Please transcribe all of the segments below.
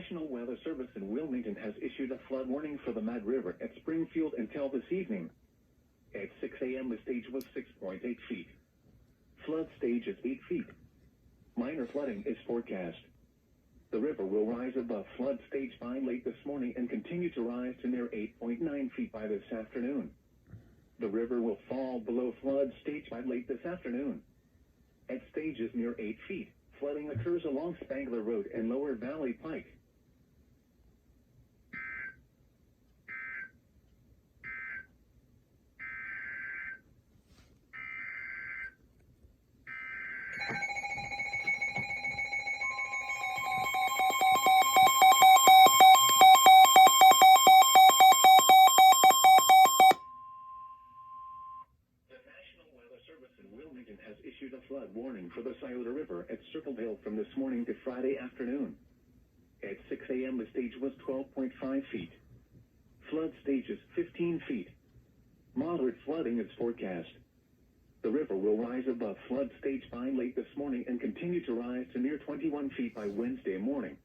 National Weather Service in Wilmington has issued a flood warning for the Mad River at Springfield until this evening. At 6 a.m. the stage was 6.8 feet. Flood stage is 8 feet. Minor flooding is forecast. The river will rise above flood stage by late this morning and continue to rise to near 8.9 feet by this afternoon. The river will fall below flood stage by late this afternoon. At stages near 8 feet, flooding occurs along Spangler Road and Lower Valley Pike. Wilmington has issued a flood warning for the Scioto River at Circleville from this morning to Friday afternoon. At 6 a.m. the stage was 12.5 feet. Flood stage is 15 feet. Moderate flooding is forecast. The river will rise above flood stage by late this morning and continue to rise to near 21 feet by Wednesday morning.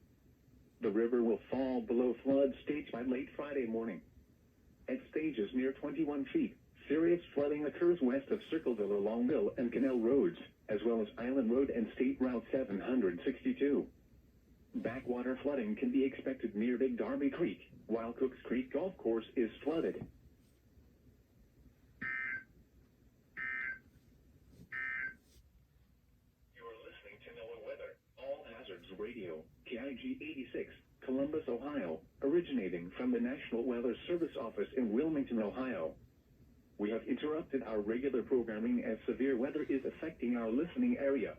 The river will fall below flood stage by late Friday morning. At stages near 21 feet, serious flooding occurs west of Circleville along Mill and Canal Roads, as well as Island Road and State Route 762. Backwater flooding can be expected near Big Darby Creek, while Cooks Creek Golf Course is flooded. You're listening to NOAA Weather, All Hazards Radio, KIG 86, Columbus, Ohio, originating from the National Weather Service office in Wilmington, Ohio. We have interrupted our regular programming as severe weather is affecting our listening area.